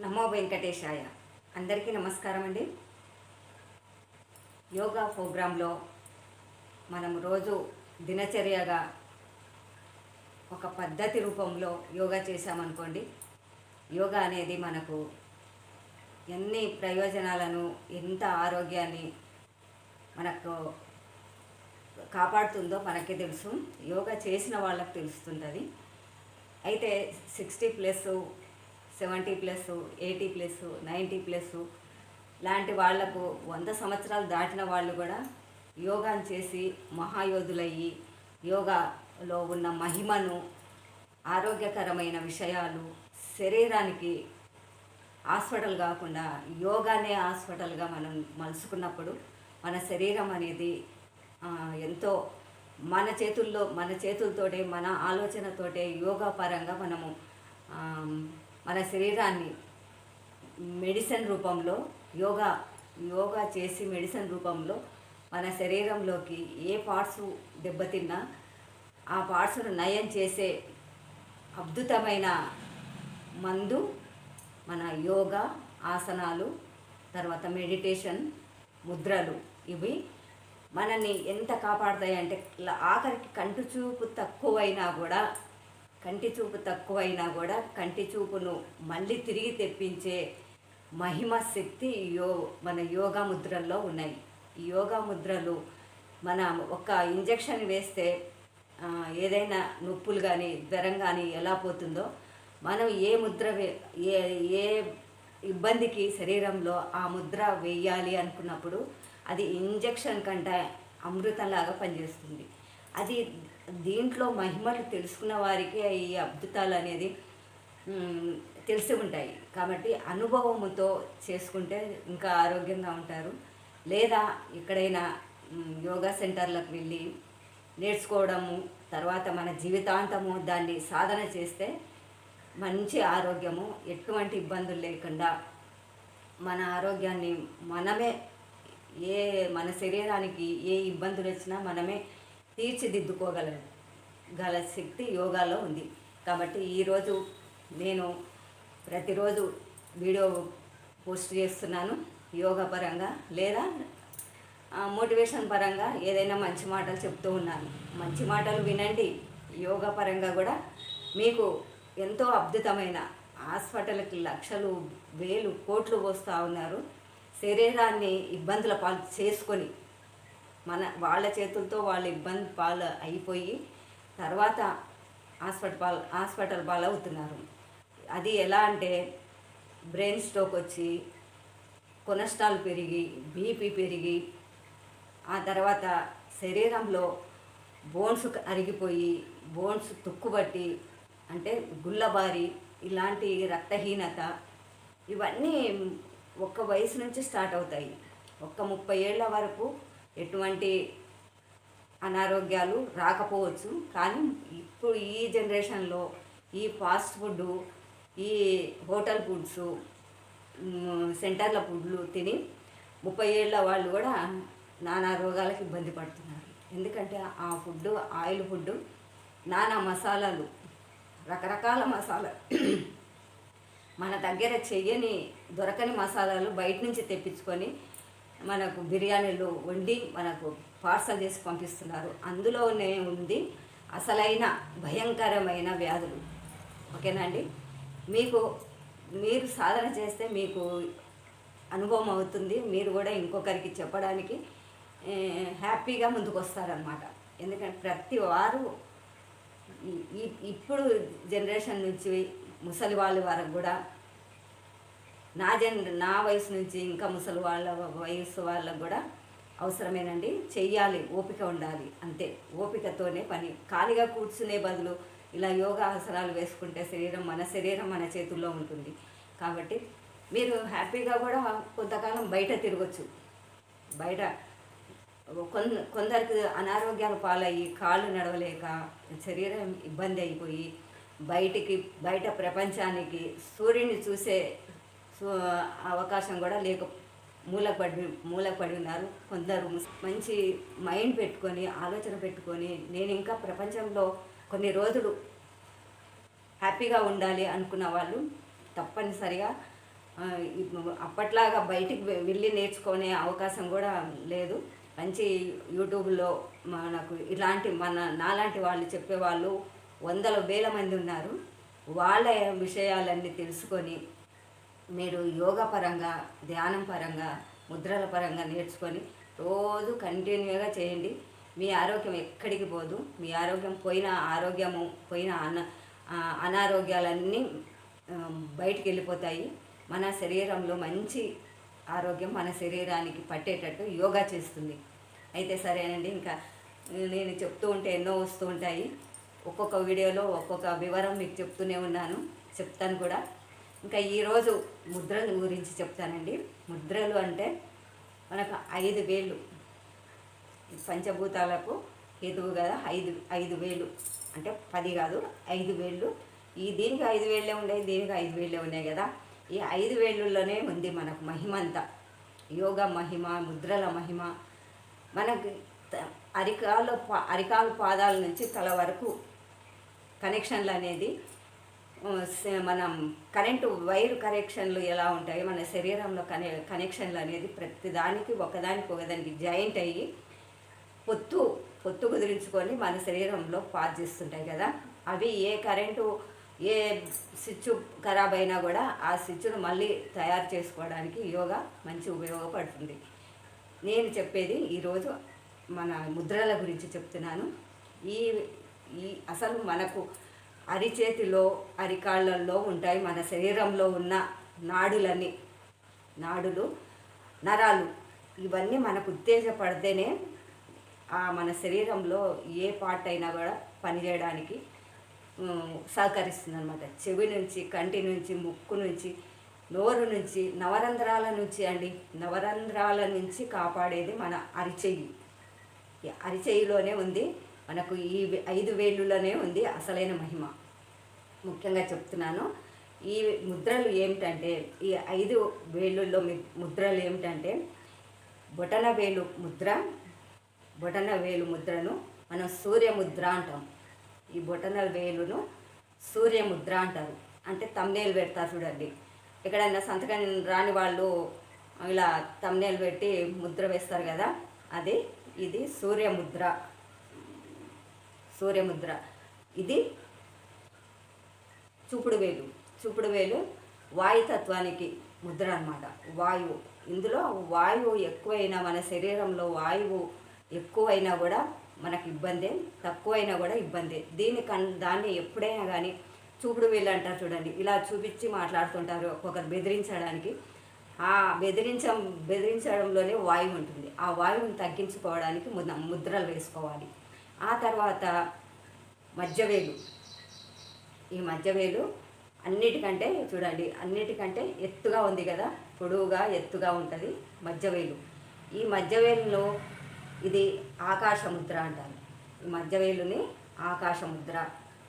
నమో వెంకటేశాయ. అందరికీ నమస్కారం అండి. యోగా ప్రోగ్రాంలో మనం రోజు దినచర్యగా ఒక పద్ధతి రూపంలో యోగా చేశామనుకోండి, యోగా అనేది మనకు ఎన్ని ప్రయోజనాలను, ఎంత ఆరోగ్యాన్ని మనకు కాపాడుతుందో మనకే తెలుసు. యోగా చేసిన వాళ్ళకి తెలుస్తుంటుంది. అయితే 60+, 70+, 80+, 90+ లాంటి వాళ్లకు 100 సంవత్సరాలు దాటిన వాళ్ళు కూడా యోగాను చేసి మహాయోధులయ్యి యోగాలో ఉన్న మహిమను, ఆరోగ్యకరమైన విషయాలు, శరీరానికి హాస్పిటల్ కాకుండా యోగానే హాస్పిటల్గా మనం మలుచుకున్నప్పుడు మన శరీరం అనేది ఎంతో మన చేతులతోటే, మన ఆలోచనతోటే యోగా పరంగా మనము మన శరీరాన్ని మెడిసిన్ రూపంలో యోగా చేసి మెడిసిన్ రూపంలో మన శరీరంలోకి ఏ పార్ట్స్ దెబ్బతిన్నా ఆ పార్ట్స్ను నయం చేసే అద్భుతమైన మందు మన యోగా ఆసనాలు, తర్వాత మెడిటేషన్, ముద్రలు. ఇవి మనల్ని ఎంత కాపాడుతాయంటే ఆఖరికి కంటి చూపు తక్కువైనా కూడా కంటి చూపును మళ్ళీ తిరిగి తెప్పించే మహిమ శక్తి మన యోగా ముద్రల్లో ఉన్నాయి. ఈ యోగా ముద్రలు మన ఒక ఇంజెక్షన్ వేస్తే ఏదైనా నొప్పులు కానీ జ్వరం కానీ ఎలా పోతుందో, మనం ఏ ఏ ఇబ్బందికి శరీరంలో ఆ ముద్ర వేయాలి అనుకున్నప్పుడు అది ఇంజెక్షన్ కంటే అమృతంలాగా పనిచేస్తుంది. అది దీంట్లో మహిమలు తెలుసుకున్న వారికి ఈ అద్భుతాలు అనేది తెలిసి ఉంటాయి. కాబట్టి అనుభవముతో చేసుకుంటే ఇంకా ఆరోగ్యంగా ఉంటారు. లేదా ఎక్కడైనా యోగా సెంటర్లకు వెళ్ళి నేర్చుకోవడము, తర్వాత మన జీవితాంతము దాన్ని సాధన చేస్తే మంచి ఆరోగ్యము, ఎటువంటి ఇబ్బందులు లేకుండా మన ఆరోగ్యాన్ని మనమే మన శరీరానికి ఏ ఇబ్బందులు వచ్చినా మనమే తీర్చిదిద్దుకోగల శక్తి యోగాలో ఉంది. కాబట్టి ఈరోజు నేను ప్రతిరోజు వీడియో పోస్ట్ చేస్తున్నాను యోగా పరంగా, లేదా మోటివేషన్ పరంగా ఏదైనా మంచి మాటలు చెప్తూ ఉన్నాను. మంచి మాటలు వినండి. యోగా పరంగా కూడా మీకు ఎంతో అద్భుతమైన హాస్పిటల్కి లక్షలు, వేలు, కోట్లు పోస్తూ ఉన్నారు. శరీరాన్ని ఇబ్బందుల పాలు చేసుకొని వాళ్ళ చేతులతో వాళ్ళు ఇబ్బంది పాలు అయిపోయి తర్వాత హాస్పిటల్ పాలు అవుతున్నారు. అది ఎలా అంటే బ్రెయిన్ స్ట్రోక్ వచ్చి, కొలెస్ట్రాల్ పెరిగి, బీపీ పెరిగి, ఆ తర్వాత శరీరంలో బోన్స్ అరిగిపోయి, బోన్స్ తుక్కుబట్టి, అంటే గుల్లబారి, ఇలాంటి రక్తహీనత, ఇవన్నీ ఒక్క వయసు నుంచి స్టార్ట్ అవుతాయి. 30 ఏళ్ల వరకు ఎటువంటి అనారోగ్యాలు రాకపోవచ్చు. కానీ ఇప్పుడు ఈ జనరేషన్లో ఈ ఫాస్ట్ ఫుడ్, ఈ హోటల్ ఫుడ్స్, సెంటర్ల ఫుడ్లు తిని 30 ఏళ్ల వాళ్ళు కూడా నానా రోగాలకు ఇబ్బంది పడుతున్నారు. ఎందుకంటే ఆ ఫుడ్, ఆయిల్ ఫుడ్, నానా మసాలాలు, రకరకాల మసాలా, మన దగ్గర దొరకని మసాలాలు బయట నుంచి తెప్పించుకొని మనకు బిర్యానీలు వండి మనకు పార్సల్ చేసి పంపిస్తున్నారు. అందులోనే ఉంది అసలైన భయంకరమైన వ్యాధులు. ఓకేనా అండి? మీరు సాధన చేస్తే మీకు అనుభవం అవుతుంది. మీరు కూడా ఇంకొకరికి చెప్పడానికి హ్యాపీగా ముందుకు వస్తారనమాట. ఎందుకంటే ప్రతి వారు ఇప్పుడు జనరేషన్ నుంచి ముసలి వాళ్ళ వరకు కూడా, నా వయసు నుంచి ఇంకా ముసలి వయసు వాళ్ళకు కూడా అవసరమేనండి. చెయ్యాలి, ఓపిక ఉండాలి, అంతే. ఓపికతోనే పని. ఖాళీగా కూర్చునే బదులు ఇలా యోగా ఆసనాలు వేసుకుంటే మన శరీరం మన చేతుల్లో ఉంటుంది. కాబట్టి మీరు హ్యాపీగా కూడా కొంతకాలం బయట తిరగచ్చు. బయట కొందరికి అనారోగ్యాల పాలయ్యి కాళ్ళు నడవలేక శరీరం ఇబ్బంది అయిపోయి బయట ప్రపంచానికి సూర్యుని చూసే అవకాశం కూడా మూలపడి ఉన్నారు. కొందరు మంచి మైండ్ పెట్టుకొని, ఆలోచన పెట్టుకొని, నేను ఇంకా ప్రపంచంలో కొన్ని రోజులు హ్యాపీగా ఉండాలి అనుకున్న వాళ్ళు తప్పనిసరిగా అప్పట్లాగా బయటికి వెళ్ళి నేర్చుకునే అవకాశం కూడా లేదు. మంచి యూట్యూబ్లో మనకు ఇలాంటి నాలాంటి వాళ్ళు చెప్పేవాళ్ళు వందల వేల మంది ఉన్నారు. వాళ్ళ విషయాలన్నీ తెలుసుకొని మీరు యోగా పరంగా, ధ్యానం పరంగా, ముద్రల పరంగా నేర్చుకొని రోజు కంటిన్యూగా చేయండి. మీ ఆరోగ్యం ఎక్కడికి పోదు. మీ ఆరోగ్యం పోయిన అనారోగ్యాలన్నీ బయటికి వెళ్ళిపోతాయి. మన శరీరంలో మంచి ఆరోగ్యం మన శరీరానికి పట్టేటట్టు యోగా చేస్తుంది. అయితే సరేనండి, ఇంకా నేను చెప్తూ ఉంటే ఎన్నో వస్తూ ఉంటాయి. ఒక్కొక్క వీడియోలో ఒక్కొక్క వివరం మీకు చెప్తాను కూడా. ఇంకా ఈరోజు ముద్రల గురించి చెప్తానండి. ముద్రలు అంటే మనకు 5 వేళ్ళు పంచభూతాలకు హేతువు కదా. 5 వేలు అంటే 10 కాదు, 5 వేళ్ళు. దీనికి 5 వేళ్ళే ఉన్నాయి, దీనికి 5 వేళ్ళే ఉన్నాయి కదా. ఈ 5 వేళ్ళల్లోనే ఉంది మనకు మహిమ అంతా. యోగా మహిమ, ముద్రల మహిమ. మనకి అరికాలు పాదాల నుంచి తల వరకు కనెక్షన్లు అనేది మనం కరెంటు వైర్ కనెక్షన్లు ఎలా ఉంటాయి, మన శరీరంలో కనెక్షన్లు అనేది ప్రతిదానికి ఒకదానికి జాయింట్ అయ్యి పొత్తు కుదిరించుకొని మన శరీరంలో పాస్ చేస్తుంటాయి కదా. అవి ఏ స్విచ్ ఖరాబ్ అయినా కూడా ఆ స్విచ్ను మళ్ళీ తయారు చేసుకోవడానికి యోగా మంచి ఉపయోగపడుతుంది. నేను చెప్పేది ఈరోజు మన ముద్రల గురించి చెప్తున్నాను. ఈ అసలు మనకు అరిచేతిలో, అరికాళ్ళల్లో ఉంటాయి మన శరీరంలో ఉన్న నరాలు. ఇవన్నీ మనకు ఉత్తేజపడితేనే మన శరీరంలో ఏ పార్ట్ అయినా కూడా పనిచేయడానికి సహకరిస్తుంది అన్నమాట. చెవి నుంచి, కంటి నుంచి, ముక్కు నుంచి, నోరు నుంచి, నవరంధ్రాల నుంచి కాపాడేది మన అరిచెయ్యి. ఈ అరిచెయ్యిలోనే ఉంది మనకు, ఈ 5 వేళ్ళలోనే ఉంది అసలైన మహిమ. ముఖ్యంగా చెప్తున్నాను. ఈ ముద్రలు ఏమిటంటే, ఈ 5 వేళ్ళల్లో ముద్రలు ఏమిటంటే, బొటన వేలు ముద్రను మనం సూర్యముద్ర అంటాం. ఈ బొటన వేలును సూర్యముద్ర అంటారు. అంటే తమ్నేలు పెడతారు చూడండి. ఎక్కడైనా సంతకం రాని వాళ్ళు ఇలా తమ్నేలు పెట్టి ముద్ర వేస్తారు కదా, ఇది సూర్యముద్ర. ఇది చూపుడు వేలు వాయుతత్వానికి ముద్ర అన్నమాట. వాయువు, ఇందులో వాయువు ఎక్కువైనా, మన శరీరంలో వాయువు ఎక్కువైనా కూడా మనకి ఇబ్బందే, తక్కువైనా కూడా ఇబ్బందే. దాన్ని ఎప్పుడైనా కానీ చూపుడు వేలు అంటారు చూడండి, ఇలా చూపించి మాట్లాడుతుంటారు ఒక్కొక్కరు బెదిరించడానికి. ఆ బెదిరించడంలోనే వాయువు ఉంటుంది. ఆ వాయువుని తగ్గించుకోవడానికి ముద్రలు వేసుకోవాలి. ఆ తర్వాత మధ్యవేలు. ఈ మధ్యవేలు అన్నిటికంటే ఎత్తుగా ఉంది కదా, పొడవుగా ఎత్తుగా ఉంటుంది మధ్యవేలు. ఈ మధ్యవేలులో ఇది ఆకాశముద్ర అంటారు. ఈ మధ్యవేలుని ఆకాశముద్ర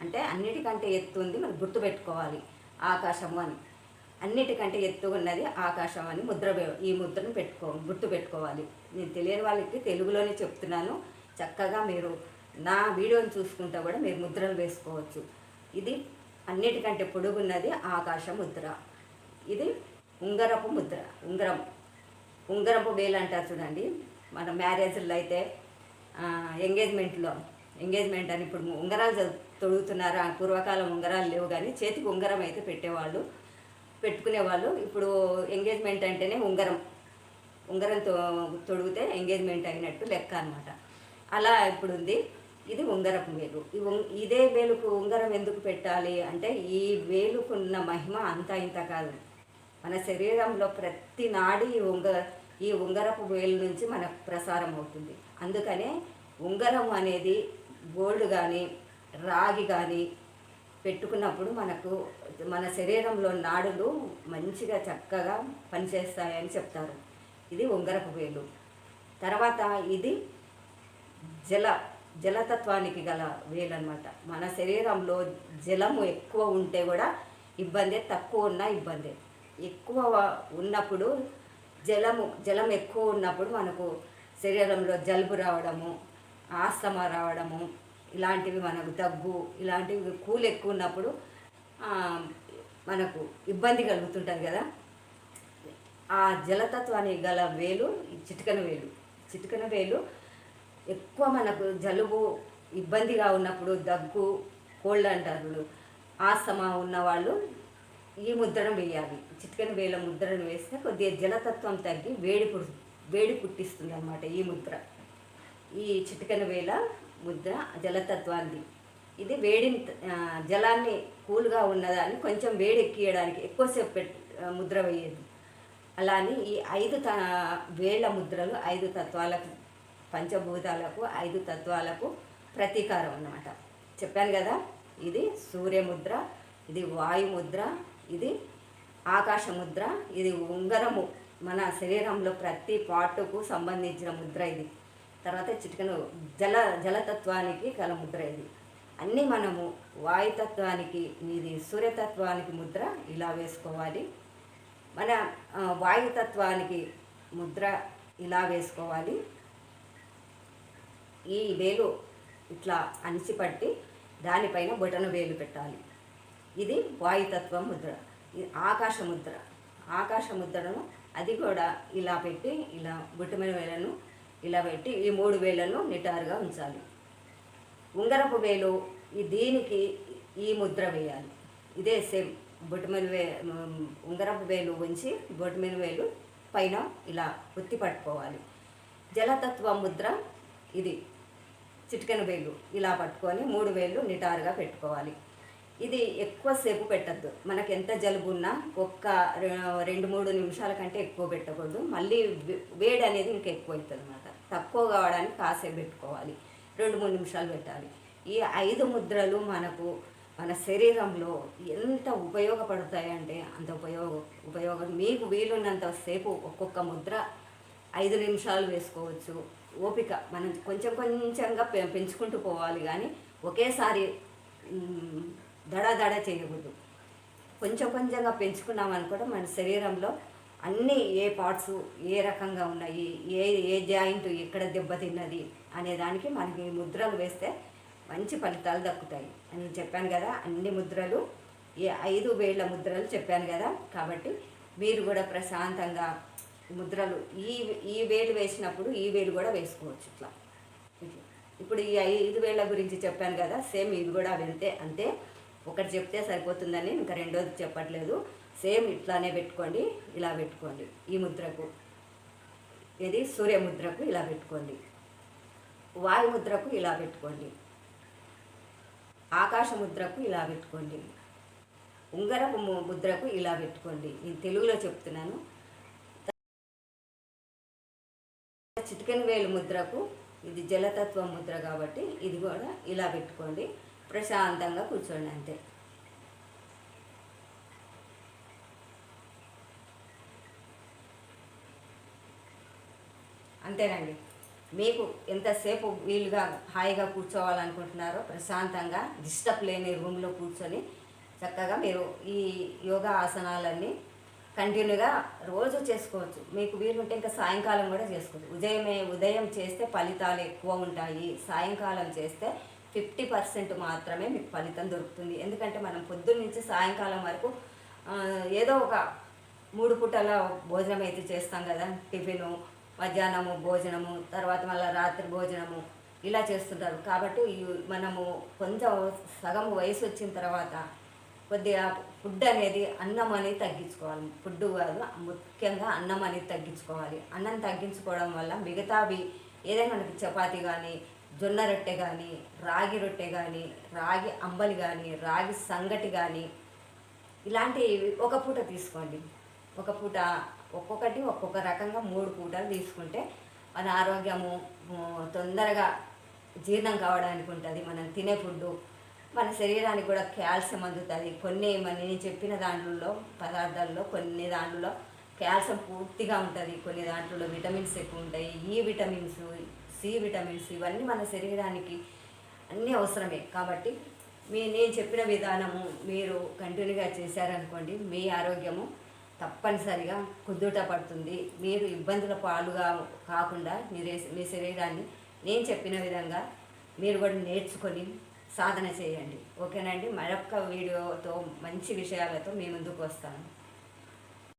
అంటే అన్నిటికంటే ఎత్తు ఉంది, మనం గుర్తుపెట్టుకోవాలి. ఆకాశము అని, అన్నిటికంటే ఎత్తుగా ఉన్నది ఆకాశం అని ఈ ముద్రను గుర్తుపెట్టుకోవాలి. నేను తెలియని వాళ్ళకి తెలుగులోనే చెప్తున్నాను. చక్కగా మీరు నా వీడియోని చూసుకుంటా కూడా మీరు ముద్రలు వేసుకోవచ్చు. ఇది అన్నిటికంటే పొడుగున్నది ఆకాశ ముద్ర. ఇది ఉంగరపు ముద్ర. ఉంగరపు వేలు అంటారు చూడండి. మన మ్యారేజ్లో అయితే ఎంగేజ్మెంట్ అని ఇప్పుడు ఉంగరాలు తొడుగుతున్నారు. పూర్వకాలం ఉంగరాలు లేవు కానీ చేతికి ఉంగరం అయితే పెట్టుకునేవాళ్ళు. ఇప్పుడు ఎంగేజ్మెంట్ అంటేనే ఉంగరం తొడిగితే ఎంగేజ్మెంట్ అయినట్టు లెక్క అనమాట. అలా ఇప్పుడు ఉంది. ఇది ఉంగరపు వేలు. ఇదే వేలుకు ఉంగరం ఎందుకు పెట్టాలి అంటే, ఈ వేలుకున్న మహిమ అంతా ఇంత కాదు. మన శరీరంలో ప్రతి నాడి ఈ ఉంగరపు వేలు నుంచి మనకు ప్రసారం అవుతుంది. అందుకనే ఉంగరం అనేది గోల్డ్ కానీ రాగి కానీ పెట్టుకున్నప్పుడు మన శరీరంలో నాడులు మంచిగా చక్కగా పనిచేస్తాయని చెప్తారు. ఇది ఉంగరపు వేలు. తర్వాత ఇది జలతత్వానికి గల వేలు అన్నమాట. మన శరీరంలో జలము ఎక్కువ ఉంటే కూడా ఇబ్బందే, తక్కువ ఉన్నా ఇబ్బందే. ఎక్కువ ఉన్నప్పుడు జలం ఎక్కువ ఉన్నప్పుడు మనకు శరీరంలో జలుబు రావడము, ఆస్తమా రావడము, ఇలాంటివి, మనకు దగ్గు, ఇలాంటివి కూల్ ఎక్కువ ఉన్నప్పుడు మనకు ఇబ్బంది కలుగుతుంటుంది కదా. ఆ జలతత్వానికి గల వేలు చిటికెన వేలు. చిటికెన వేలు ఎక్కువ మనకు జలుబు ఇబ్బందిగా ఉన్నప్పుడు, దగ్గు, కోల్డ్ అంటారు, ఆస్తమా ఉన్నవాళ్ళు ఈ ముద్రను వేయాలి. చిటికెన వేల ముద్రను వేస్తే కొద్దిగా జలతత్వం తగ్గి వేడి పుట్టిస్తుంది అన్నమాట ఈ ముద్ర. ఈ చిటికెన వేల ముద్ర జలతత్వాన్ని, ఇది వేడిని జలాన్ని కూల్గా ఉన్నదాన్ని కొంచెం వేడి ఎక్కియడానికి ఎక్కువసేపు ముద్ర వేయదు. అలానే ఈ 5 వేల ముద్రలు 5 తత్వాలకు, పంచభూతాలకు, 5 తత్వాలకు ప్రతీకారం అన్నమాట. చెప్పాను కదా, ఇది సూర్యముద్ర, ఇది వాయుముద్ర, ఇది ఆకాశముద్ర, ఇది ఉంగరము, మన శరీరంలో ప్రతి పార్టుకు సంబంధించిన ముద్ర ఇది. తర్వాత చిటికెన జలతత్వానికి గల ముద్ర ఇది. అన్నీ మనము వాయుతత్వానికి, ఇది సూర్యతత్వానికి ముద్ర ఇలా వేసుకోవాలి. మన వాయుతత్వానికి ముద్ర ఇలా వేసుకోవాలి. ఈ వేలు ఇట్లా అణిచిపట్టి దానిపైన బొటన వేలు పెట్టాలి. ఇది వాయుతత్వ ముద్ర. ఇది ఆకాశముద్ర. ఆకాశముద్రను అది కూడా ఇలా పెట్టి, ఇలా బొటన వేలను ఇలా పెట్టి ఈ 3 వేలను నిటారుగా ఉంచాలి. ఉంగరపు వేలు దీనికి ఈ ముద్ర వేయాలి. ఇదే సేమ్ ఉంగరపు వేలు ఉంచి బొటన వేలు పైన ఇలా ఒత్తి పట్టుకోవాలి. జలతత్వ ముద్ర ఇది చిటికెన వేలు ఇలా పట్టుకొని 3 వేలు నిటారుగా పెట్టుకోవాలి. ఇది ఎక్కువసేపు పెట్టద్దు. మనకు ఎంత జలుబు ఉన్నా ఒక్క 2-3 నిమిషాల కంటే ఎక్కువ పెట్టకూడదు. మళ్ళీ వేడి అనేది ఇంకా ఎక్కువ అవుతుంది అన్నమాట. తక్కువ కావడానికి కాసేపు పెట్టుకోవాలి. 2-3 నిమిషాలు పెట్టాలి. ఈ 5 ముద్రలు మనకు మన శరీరంలో ఎంత ఉపయోగపడతాయంటే అంత ఉపయోగం. మీకు వీలున్నంత సేపు ఒక్కొక్క ముద్ర 5 నిమిషాలు వేసుకోవచ్చు. ఓపిక మనం కొంచెం కొంచెంగా పెంచుకుంటూ పోవాలి, కానీ ఒకేసారి దడ చేయకూడదు. కొంచెం కొంచెంగా పెంచుకున్నామనుకోవడం మన శరీరంలో అన్నీ ఏ పార్ట్స్ ఏ రకంగా ఉన్నాయి, ఏ జాయింట్ ఎక్కడ దెబ్బతిన్నది అనే దానికి మనకి ముద్రలు వేస్తే మంచి ఫలితాలు దక్కుతాయి అని చెప్పాను కదా. అన్ని ముద్రలు ఈ 5 వేల ముద్రలు చెప్పాను కదా. కాబట్టి మీరు కూడా ప్రశాంతంగా ముద్రలు ఈ వేలు వేసినప్పుడు ఈ వేలు కూడా వేసుకోవచ్చు. ఇట్లా ఇప్పుడు ఈ 5 వేల గురించి చెప్పాను కదా, సేమ్ ఇవి కూడా అంతే. ఒకటి చెప్తే సరిపోతుందని ఇంకా రెండోది చెప్పట్లేదు. సేమ్ ఇట్లానే పెట్టుకోండి, ఇలా పెట్టుకోండి. ఈ ముద్రకు, ఇది సూర్యముద్రకు ఇలా పెట్టుకోండి, వాయుముద్రకు ఇలా పెట్టుకోండి, ఆకాశ ముద్రకు ఇలా పెట్టుకోండి, ఉంగరపు ముద్రకు ఇలా పెట్టుకోండి. నేను తెలుగులో చెప్తున్నాను. చిటికెన వేలు ముద్రకు, ఇది జలతత్వ ముద్ర కాబట్టి ఇది కూడా ఇలా పెట్టుకోండి. ప్రశాంతంగా కూర్చోండి అంతే. అంతేనండి. మీకు ఎంతసేపు వీలుగా హాయిగా కూర్చోవాలనుకుంటున్నారో ప్రశాంతంగా డిస్టర్బ్ లేని రూమ్లో కూర్చొని చక్కగా మీరు ఈ యోగా ఆసనాలన్నీ కంటిన్యూగా రోజు చేసుకోవచ్చు. మీకు వీలుంటే ఇంకా సాయంకాలం కూడా చేసుకోవచ్చు. ఉదయం చేస్తే ఫలితాలు ఎక్కువ ఉంటాయి. సాయంకాలం చేస్తే 50% మాత్రమే మీకు ఫలితం దొరుకుతుంది. ఎందుకంటే మనం పొద్దున్న నుంచి సాయంకాలం వరకు ఏదో ఒక 3 పూటల భోజనం అయితే చేస్తాం కదా. టిఫిను, మధ్యాహ్నము భోజనము, తర్వాత మళ్ళీ రాత్రి భోజనము ఇలా చేస్తుంటారు. కాబట్టి మనము కొంచెం సగం వయసు వచ్చిన తర్వాత కొద్దిగా ఫుడ్ అనేది, అన్నం అనేది తగ్గించుకోవాలి. ఫుడ్ కాదు, ముఖ్యంగా అన్నం అనేది తగ్గించుకోవాలి. అన్నం తగ్గించుకోవడం వల్ల మిగతావి ఏదైనా మనకి చపాతీ కానీ, జొన్న రొట్టె కానీ, రాగి రొట్టె కానీ, రాగి అంబలి కానీ, రాగి సంగటి కానీ ఇలాంటివి ఒక పూట తీసుకోండి. ఒక పూట ఒక్కొక్కటి ఒక్కొక్క రకంగా 3 పూటలు తీసుకుంటే మన ఆరోగ్యము తొందరగా జీర్ణం కావడానికి ఉంటుంది. మనం తినే ఫుడ్డు మన శరీరానికి కూడా కాల్షియం అందుతుంది. నేను చెప్పిన పదార్థాల్లో కొన్ని దాంట్లో కాల్షియం పూర్తిగా ఉంటుంది, కొన్ని దాంట్లో విటమిన్స్ ఎక్కువ ఉంటాయి. ఈ విటమిన్స్, సి విటమిన్స్ ఇవన్నీ మన శరీరానికి అన్నీ అవసరమే. కాబట్టి నేను చెప్పిన విధానము మీరు కంటిన్యూగా చేశారనుకోండి, మీ ఆరోగ్యము తప్పనిసరిగా కుదుట పడుతుంది. మీరు ఇబ్బందుల పాలుగా కాకుండా మీ శరీరాన్ని నేను చెప్పిన విధంగా మీరు కూడా నేర్చుకొని సాధన చేయండి. ఓకేనండి. మరొక వీడియోతో మంచి విషయాలతో మీ ముందుకు వస్తాను.